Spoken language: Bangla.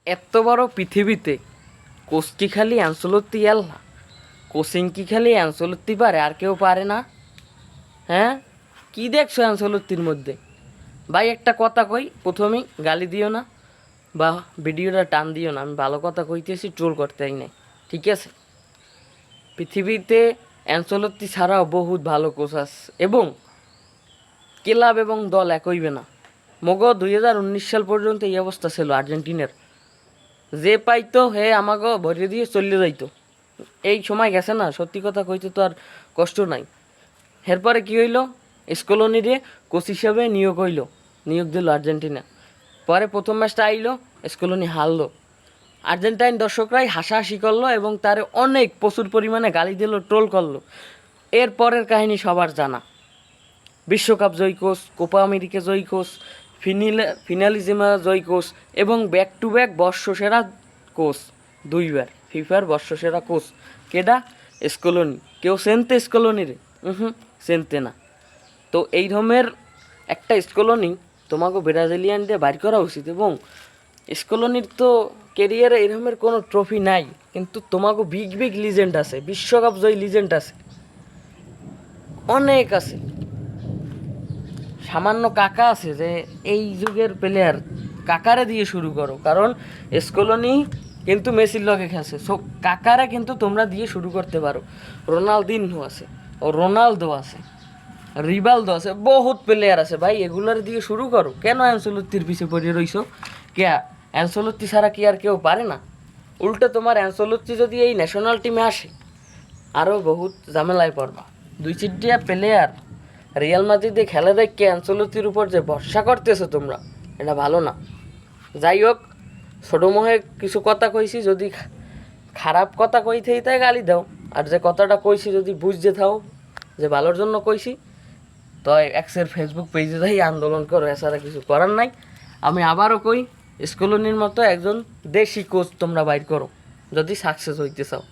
এত বড় পৃথিবীতে কোচ কি খালি অ্যানসেলত্তি আল্লাহ? কোচিং কি খালি অ্যানসেলত্তি পারে, আর কেউ পারে না? হ্যাঁ, কি দেখছো অ্যানসেলত্তির মধ্যে? ভাই একটা কথা কই, প্রথমেই গালি দিও না বা ভিডিওটা টান দিও না। আমি ভালো কথা কইতেছি, ট্রোল করতেই নাই, ঠিক আছে? পৃথিবীতে অ্যানসেলত্তি ছাড়াও বহুত ভালো কোচ আছে, এবং ক্লাব এবং দল এক হইবে না। মগো 2019 সাল পর্যন্ত এই অবস্থা ছিল আর্জেন্টিনার। যে পাইতো হে আমাকে ভরিয়ে দিয়ে চলে যাইতো। এই সময় গেছে না, সত্যি কথা কইতে তো আর কষ্ট নাই। এরপরে কি হইল, স্কলোনিরে কোচ হিসাবে নিয়োগ দিল আর্জেন্টিনা। পরে প্রথম ম্যাচটা আইলো, স্কলোনি হারলো। আর্জেন্টাইন দর্শকরাই হাসাহাসি করলো এবং তার অনেক প্রচুর পরিমাণে গালি দিল, ট্রোল করলো। এর পরের কাহিনী সবার জানা। বিশ্বকাপ জয়ী কোচ, কোপা আমেরিকা জয়ী কোচ, ফিনালিজিমা জয়ী কোচ এবং ব্যাক টু ব্যাক বর্ষসেরা কোচ, দুইবার ফিফার বর্ষসেরা কোচ। কেডা? স্কলোনি। কেউ চেনতে স্কলোনি রে? চেনতে না। তো এই ধরনের একটা স্কলোনি তোমাকে ব্রাজিলিয়ান দিয়ে বাইর করা উচিত। এবং স্কলোনির তো কেরিয়ারে এরকমের কোনো ট্রফি নাই, কিন্তু তোমাকে বিগ বিগ লিজেন্ড আছে, বিশ্বকাপ জয়ী লিজেন্ড আছে, অনেক আছে। সামান্য কাকা আছে যে এই যুগের প্লেয়ার, কাকারে দিয়ে শুরু করো, কারণ স্কলোনি কিন্তু মেসির লগে খেলছে। সো কাকারা কিন্তু তোমরা দিয়ে শুরু করতে পারো। রোনালদিনহো আছে, ও রোনালদো আছে, রিভালদো আছে, বহুত প্লেয়ার আছে ভাই, এগুলোর দিয়ে শুরু করো। কেন অ্যানসেলত্তির পিছে পড়ে রইছো? কে? অ্যানসেলত্তি ছাড়া কি আর কেউ পারে না? উল্টো তোমার অ্যানসেলত্তি যদি এই ন্যাশনাল টিমে আসে, আরও বহুত ঝামেলায় পড়বা। দুই চিটিয়া প্লেয়ার রিয়াল মাদ্রিদে খেলা দেখে অ্যানসেলত্তির উপর যে ভরসা করতেছো তোমরা, এটা ভালো না। যাই হোক, ছোটো মোহে কিছু কথা কইছি, যদি খারাপ কথা কইতেই তাই গালি দাও, আর যে কথাটা কইছি যদি বুঝতে থাও যে ভালোর জন্য কইছি, তো এক্সের ফেসবুক পেজে যাই আন্দোলন করো, এছাড়া কিছু করার নাই। আমি আবারও কই, স্কলোনির মতো একজন দেশি কোচ তোমরা বাইর করো যদি সাকসেস হইতে চাও।